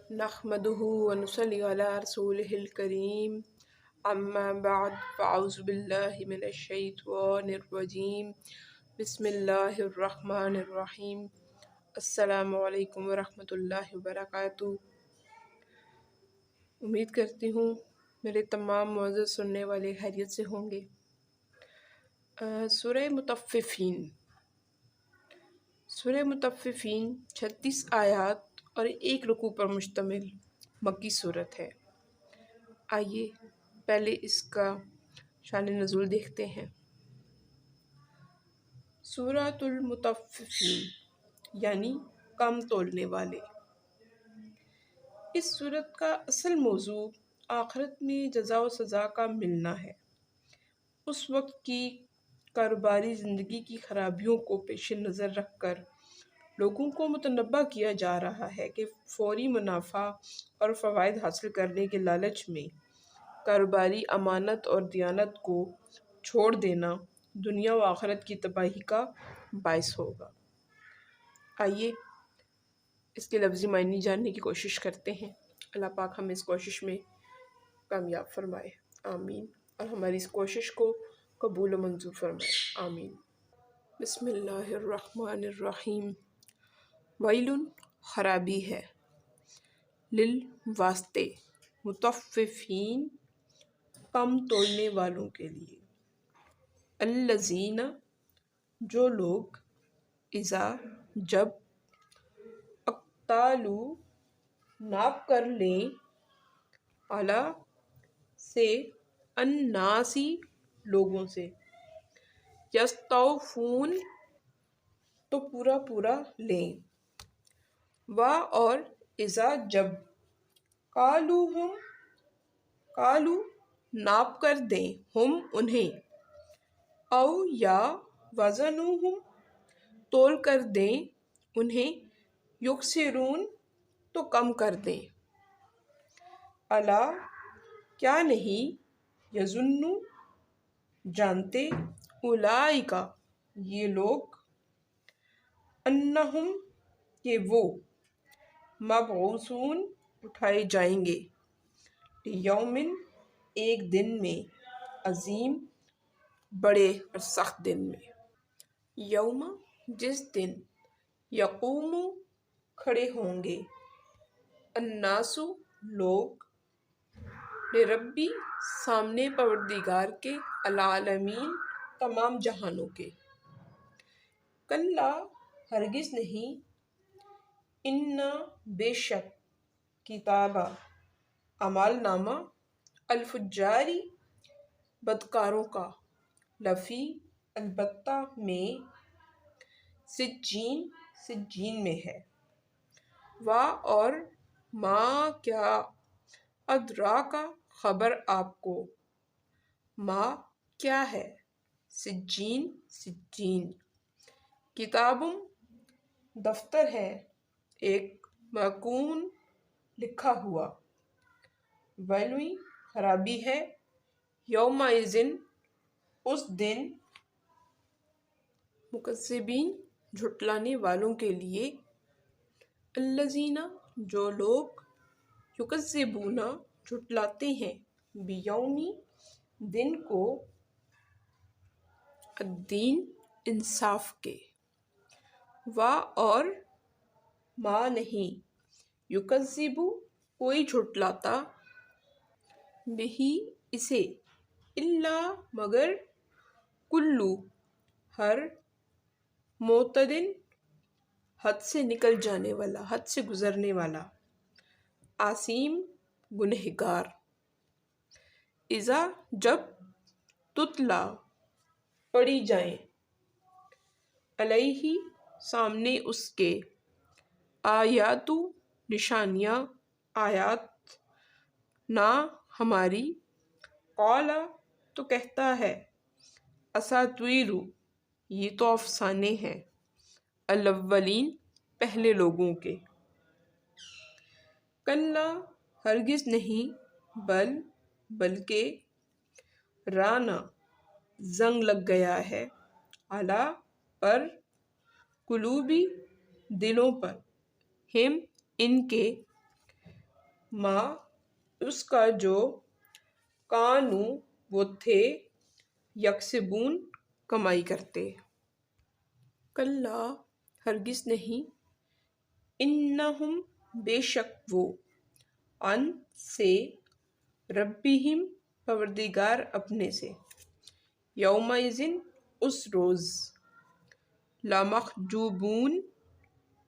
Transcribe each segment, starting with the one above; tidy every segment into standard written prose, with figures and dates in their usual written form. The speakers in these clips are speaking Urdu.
نحمده ونصلي على رسوله الكريم اما بعد فاعوذ باللہ من الشیطان الرجیم بسم اللہ الرحمن الرحیم السلام علیکم ورحمۃ اللہ وبرکاتہ۔ امید کرتی ہوں میرے تمام معزز سننے والے خیریت سے ہوں گے۔ سورہ مطففین 36 آیات اور ایک رکوع پر مشتمل مکی صورت ہے۔ آئیے پہلے اس کا شان نزول دیکھتے ہیں۔ سورۃ المطففین یعنی کم تولنے والے۔ اس صورت کا اصل موضوع آخرت میں جزا و سزا کا ملنا ہے۔ اس وقت کی کاروباری زندگی کی خرابیوں کو پیش نظر رکھ کر لوگوں کو متنبہ کیا جا رہا ہے کہ فوری منافع اور فوائد حاصل کرنے کے لالچ میں کاروباری امانت اور دیانت کو چھوڑ دینا دنیا و آخرت کی تباہی کا باعث ہوگا۔ آئیے اس کے لفظی معنی جاننے کی کوشش کرتے ہیں۔ اللہ پاک ہمیں اس کوشش میں کامیاب فرمائے، آمین، اور ہماری اس کوشش کو قبول و منظور فرمائے، آمین۔ بسم اللہ الرحمن الرحیم۔ ویل خرابی ہے، واسطے مطففین کم تولنے والوں کے لیے، الذین جو لوگ اذا جب اکتالوا ناپ کر لیں علی سے الناسی لوگوں سے، یستوفون تو پورا پورا لیں، اور اذا جب کالو ناپ کر دیں ہم انہیں، او یا وزنوہم تول کر دیں انہیں، یکسرون تو کم کر دیں، الا کیا نہیں، یظن جانتے، اولئک یہ لوگ، انہم کہ وہ، مبعوثون اٹھائے جائیں گے، لیومن ایک دن میں، عظیم بڑے اور سخت دن میں، یوم جس دن، یقوم کھڑے ہوں گے، الناس لوگ، لربی سامنے پروردگار کے، العالمین تمام جہانوں کے، کلا ہرگز نہیں، انا بے شک، کتابہ اعمال نامہ، الفجاری بدکاروں کا، لفی البتہ میں، سجین میں ہے، اور ما کیا، ادراک خبر آپ کو، ما کیا ہے، سجین، کتاب دفتر ہے، ایک مرقوم لکھا ہوا، ویل خرابی ہے، یومئذ اس دن، مکذبین جھٹلانے والوں کے لیے، الذین جو لوگ، یکذبون جھٹلاتے ہیں، بیوم دن کو، الدین انصاف کے، اور ما نہیں، یکذب کوئی جھٹلاتا، بہ اسے، الا مگر، کلو ہر، معتد حد سے نکل جانے والا، حد سے گزرنے والا، آثیم گنہگار، اذا جب، تتلی پڑھی جائیں، علیہ سامنے اس کے، آیات نشانیاں، آیات نا ہماری، قال تو کہتا ہے، اساطیر یہ تو افسانے ہیں، الاولین پہلے لوگوں کے، کلا ہرگز نہیں، بلکہ، رانا زنگ لگ گیا ہے، علی پر، قلوبی دلوں پر، ہم ان کے، ما اس کا جو کانو وہ تھے یکسبون کمائی کرتے۔ کلا ہرگز نہیں، انہم بے شک وہ، ان سے، ربہم پروردگار اپنے سے، یومئذن اس روز، لمحجوبون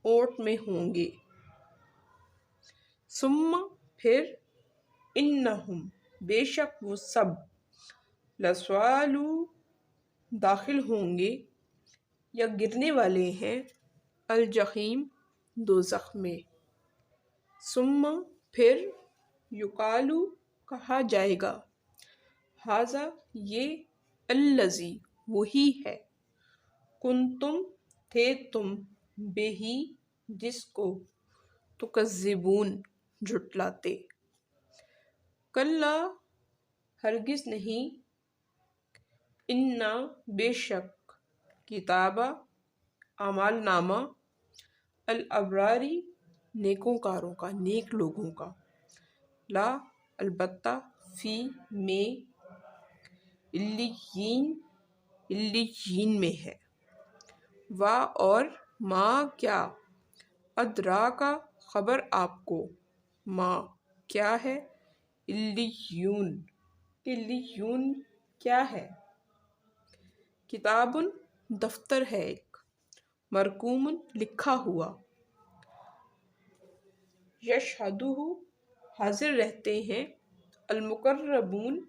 اوٹ میں ہوں گے، ثم پھر، انہم بے شک وہ سب، لصالو داخل ہوں گے یا گرنے والے ہیں، الجحیم دوزخ میں، ثم پھر، یقالو کہا جائے گا، ھذا یہ، الذی وہی ہے، کنتم تھے تم، بہی جس کو، تکذبون جھٹلاتے۔ کلا ہرگز نہیں، انا بے شک، کتابہ اعمال نامہ، الابراری نیکوکاروں کا، نیک لوگوں کا، لا البتہ، فی میں، علیین علیین میں ہے، وا اور، ما کیا، ادراکا خبر آپ کو، ما کیا ہے، علیون علیون کیا ہے، کتاب دفتر ہے ایک، مرقوم لکھا ہوا، یشہدہ حاضر رہتے ہیں، المقربون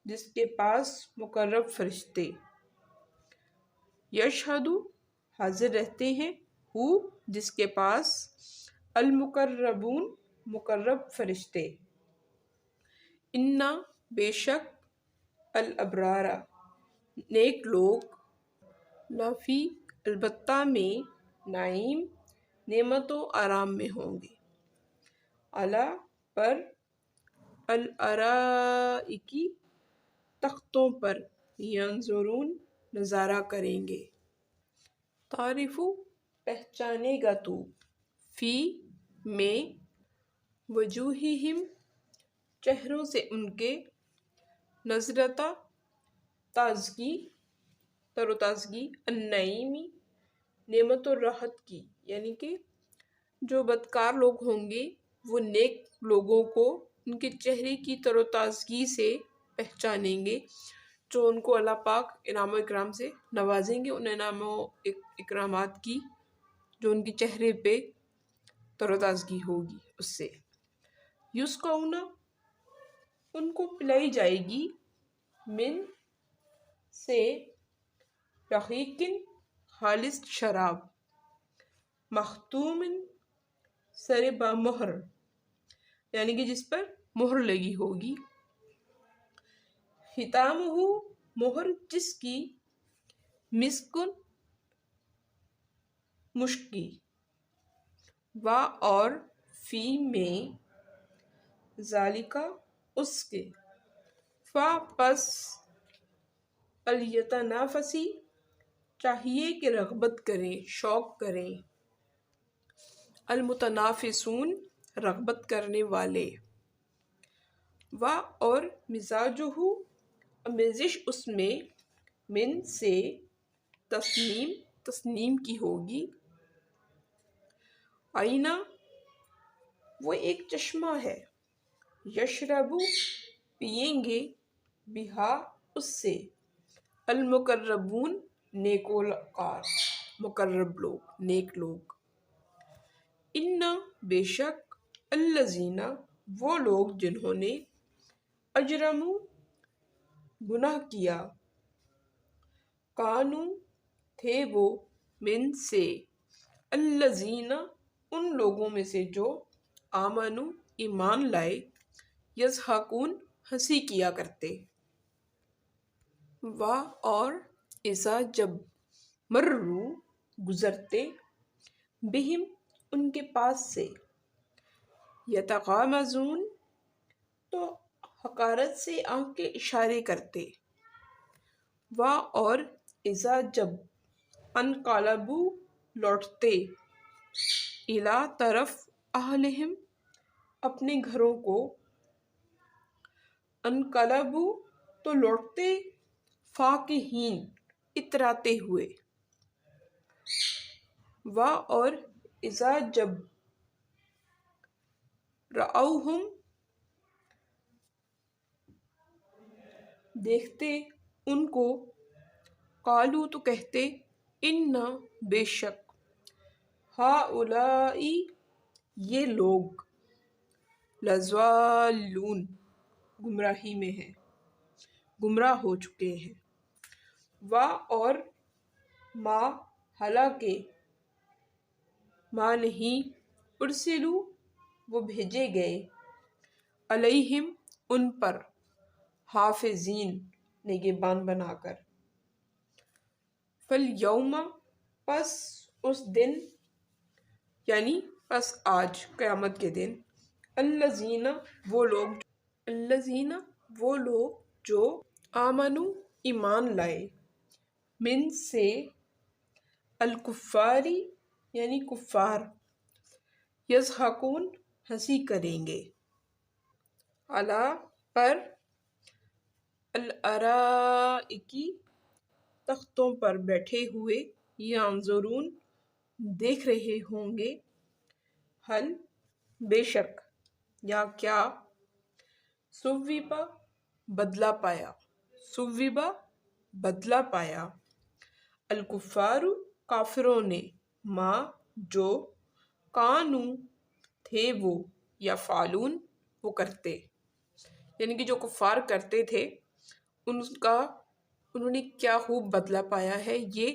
جس کے پاس مقرب فرشتے، یشہدہ حاضر رہتے ہیں، ہو جس کے پاس، المقربون مقرب فرشتے، انا بے شک، الابرار نیک لوگ، لفی البتہ میں، نعیم نعمت و آرام میں ہوں گے، علی پر، الارائکی تختوں پر، ینظرون نظارہ کریں گے، تعرف پہچانے گا تو، فی میں، وجوہہم چہروں سے ان کے، نضرۃ تازگی تر و تازگی، النعیم نعمت و راحت کی، یعنی کہ جو بدکار لوگ ہوں گے وہ نیک لوگوں کو ان کے چہرے کی تر و تازگی سے پہچانیں گے، جو ان کو اللہ پاک انعام و اکرام سے نوازیں گے، ان انعام و اکرامات کی جو ان کے چہرے پہ تر و تازگی ہوگی اس سے، یسقون ان کو پلائی جائے گی، من سے، رحیق خالص شراب، مختوم سر بمہر، یعنی کہ جس پر مہر لگی ہوگی، ختامہ مہر جس کی، مسکن مشک کی، وا اور، فی میں، ذالک اس کے، فا پس، الیتنافسی چاہیے کہ رغبت کریں، شوق کریں، المتنافسون رغبت کرنے والے، وا اور، مزاجہ آمیزش اس میں، من سے، تسنیم تسنیم کی ہوگی، عینا وہ ایک چشمہ ہے، یشرب پئیں گے، بہا اس سے، المقربون نیکوکار مقرب لوگ نیک لوگ، انا بے شک، الذین وہ لوگ جنہوں نے، اجرموا گناہ کیا، کانو تھے وہ، من سے، الذین ان لوگوں میں سے جو، آمنوا ایمان لائے، یضحکون ہنسی کیا کرتے، وا اور، اذا جب، مروا گزرتے، بہم ان کے پاس سے، یتغامزون تو حقارت سے آنکھ کے اشارے کرتے، وا اور، اذا جب، انقلبوا لوٹتے، الی طرف، اہلہم اپنے گھروں کو، انقلبو تو لوٹتے، فاکہین اتراتے ہوئے، اور اذا جب رأوہم دیکھتے ان کو، قالو تو کہتے، انا بے شک، ہؤلائی یہ لوگ، لضالون گمراہی میں ہیں، گمراہ ہو چکے ہیں، اور ما حالانکہ، ما نہیں، ارسلو وہ بھیجے گئے، علیہم ان پر، حافظین نگہبان بنا کر، فالیوم پس اس دن، یعنی پس آج قیامت کے دن، الذین وہ لوگ جو آمنو ایمان لائے، من سے، الکفاری یعنی کفار، یضحکون ہنسی کریں گے، علی پر، الارائکی تختوں پر بیٹھے ہوئے، ینظرون دیکھ رہے ہوں گے، حل بے شک، یا کیا، ثوبا بدلہ پایا، ثوبا بدلہ پایا، الکفار کافروں نے، ما جو، کانو تھے وہ، یفعلون وہ کرتے، یعنی کہ جو کفار کرتے تھے انہوں نے کیا خوب بدلہ پایا ہے، یہ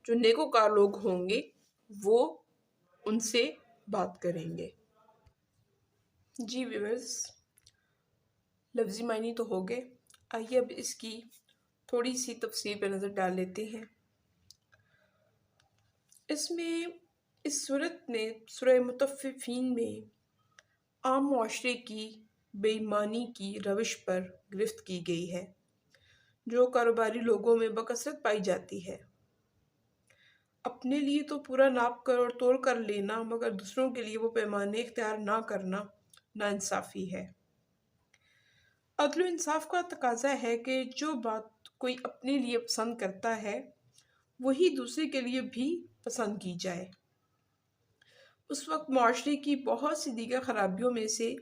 جو نیکوکار لوگ ہوں گے وہ ان سے بات کریں گے۔ جی ویورز، لفظی معنی تو ہو گئے، آئیے اب اس کی تھوڑی سی تفسیر پہ نظر ڈال لیتے ہیں۔ اس صورت میں، سورہ مطففین میں، عام معاشرے کی بے ایمانی کی روش پر گرفت کی گئی ہے، جو کاروباری لوگوں میں بکثرت پائی جاتی ہے۔ اپنے لیے تو پورا ناپ کر اور تول کر لینا، مگر دوسروں کے لیے وہ پیمانے اختیار نہ کرنا ناانصافی ہے۔ عدل و انصاف کا تقاضا ہے کہ جو بات کوئی اپنے لیے پسند کرتا ہے وہی دوسرے کے لیے بھی پسند کی جائے۔ اس وقت معاشرے کی بہت سی دیگر خرابیوں میں سے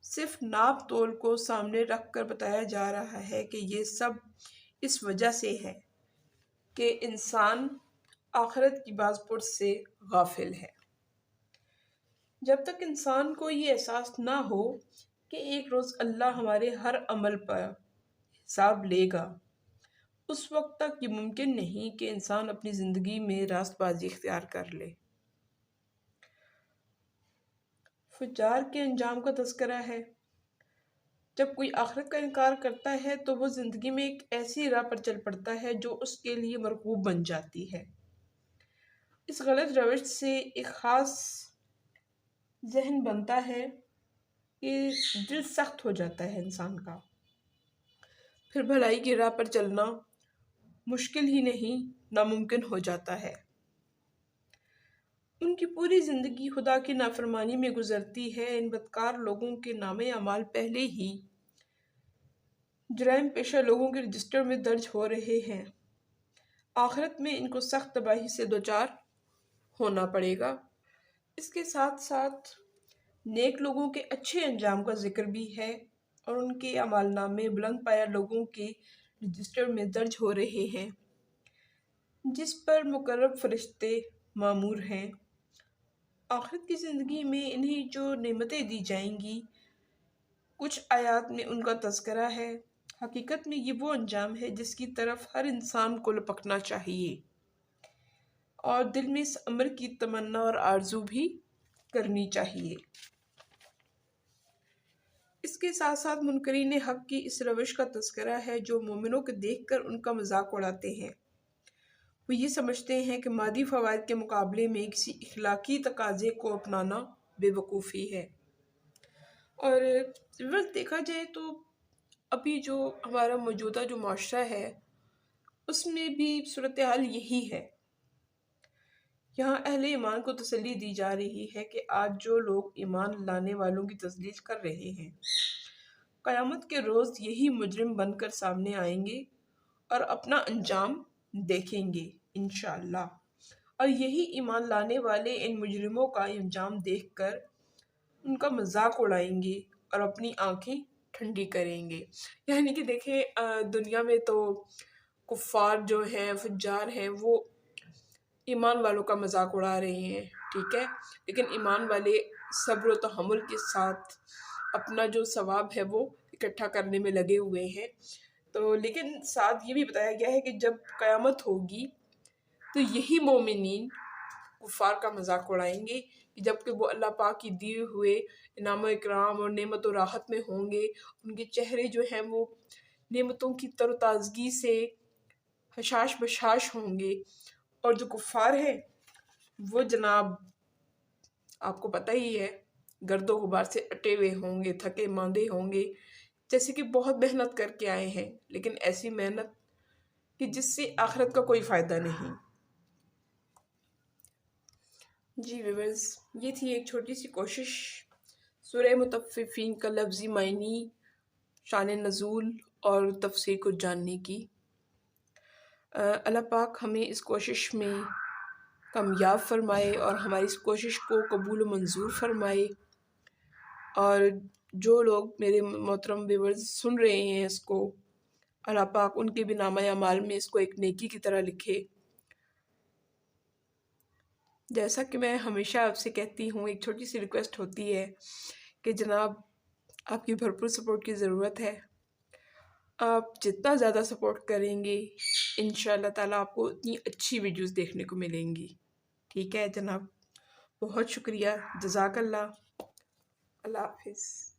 صرف ناپ تول کو سامنے رکھ کر بتایا جا رہا ہے کہ یہ سب اس وجہ سے ہے کہ انسان آخرت کی باز پرس سے غافل ہے۔ جب تک انسان کو یہ احساس نہ ہو کہ ایک روز اللہ ہمارے ہر عمل پر حساب لے گا، اس وقت تک یہ ممکن نہیں کہ انسان اپنی زندگی میں راست بازی اختیار کر لے۔ فجار کے انجام کا تذکرہ ہے۔ جب کوئی آخرت کا انکار کرتا ہے تو وہ زندگی میں ایک ایسی راہ پر چل پڑتا ہے جو اس کے لیے مرغوب بن جاتی ہے۔ اس غلط روش سے ایک خاص ذہن بنتا ہے کہ دل سخت ہو جاتا ہے انسان کا، پھر بھلائی کی راہ پر چلنا مشکل ہی نہیں ناممکن ہو جاتا ہے۔ ان کی پوری زندگی خدا کی نافرمانی میں گزرتی ہے۔ ان بدکار لوگوں کے نامے اعمال پہلے ہی جرائم پیشہ لوگوں کے رجسٹر میں درج ہو رہے ہیں، آخرت میں ان کو سخت تباہی سے دوچار ہونا پڑے گا۔ اس کے ساتھ ساتھ نیک لوگوں کے اچھے انجام کا ذکر بھی ہے، اور ان کے اعمال نامے بلند پایہ لوگوں کے رجسٹر میں درج ہو رہے ہیں، جس پر مقرب فرشتے مامور ہیں۔ آخرت کی زندگی میں انہیں جو نعمتیں دی جائیں گی، کچھ آیات میں ان کا تذکرہ ہے۔ حقیقت میں یہ وہ انجام ہے جس کی طرف ہر انسان کو لپکنا چاہیے، اور دل میں اس امر کی تمنا اور آرزو بھی کرنی چاہیے۔ اس کے ساتھ ساتھ منکرین حق کی اس روش کا تذکرہ ہے جو مومنوں کو دیکھ کر ان کا مذاق اڑاتے ہیں۔ وہ یہ سمجھتے ہیں کہ مادی فوائد کے مقابلے میں کسی اخلاقی تقاضے کو اپنانا بے وقوفی ہے۔ اور دیکھا جائے تو ابھی جو ہمارا موجودہ جو معاشرہ ہے اس میں بھی صورتحال یہی ہے یہاں اہل ایمان کو تسلی دی جا رہی ہے کہ آج جو لوگ ایمان لانے والوں کی تجلیل کر رہے ہیں، قیامت کے روز یہی مجرم بن کر سامنے آئیں گے اور اپنا انجام دیکھیں گے انشاءاللہ، اور یہی ایمان لانے والے ان مجرموں کا انجام دیکھ کر ان کا مذاق اڑائیں گے اور اپنی آنکھیں ٹھنڈی کریں گے۔ یعنی کہ دیکھیں دنیا میں تو کفار جو ہیں، فجار ہیں، وہ ایمان والوں کا مذاق اڑا رہے ہیں، ٹھیک ہے، لیکن ایمان والے صبر و تحمل کے ساتھ اپنا جو ثواب ہے وہ اکٹھا کرنے میں لگے ہوئے ہیں۔ تو لیکن ساتھ یہ بھی بتایا گیا ہے کہ جب قیامت ہوگی تو یہی مومنین کفار کا مذاق اڑائیں گے، جبکہ وہ اللہ پاک کی دیے ہوئے انعام و اکرام اور نعمت و راحت میں ہوں گے۔ ان کے چہرے جو ہیں وہ نعمتوں کی تر و تازگی سے حشاش بشاش ہوں گے، اور جو کفار ہیں وہ جناب آپ کو پتہ ہی ہے گرد و غبار سے اٹے ہوئے ہوں گے، تھکے ماندے ہوں گے، جیسے کہ بہت محنت کر کے آئے ہیں، لیکن ایسی محنت کہ جس سے آخرت کا کوئی فائدہ نہیں۔ جی ویورز، یہ تھی ایک چھوٹی سی کوشش سورہ مطففین کا لفظی معنی، شان نزول اور تفسیر کو جاننے کی۔ اللہ پاک ہمیں اس کوشش میں کامیاب فرمائے اور ہماری اس کوشش کو قبول و منظور فرمائے، اور جو لوگ میرے محترم ویورز سن رہے ہیں اس کو، اللہ پاک ان کے بھی نامہ اعمال میں اس کو ایک نیکی کی طرح لکھے۔ جیسا کہ میں ہمیشہ آپ سے کہتی ہوں، ایک چھوٹی سی ریکویسٹ ہوتی ہے کہ جناب آپ کی بھرپور سپورٹ کی ضرورت ہے۔ آپ جتنا زیادہ سپورٹ کریں گے انشاءاللہ تعالیٰ آپ کو اتنی اچھی ویڈیوز دیکھنے کو ملیں گی، ٹھیک ہے جناب؟ بہت شکریہ، جزاک اللہ، اللہ حافظ۔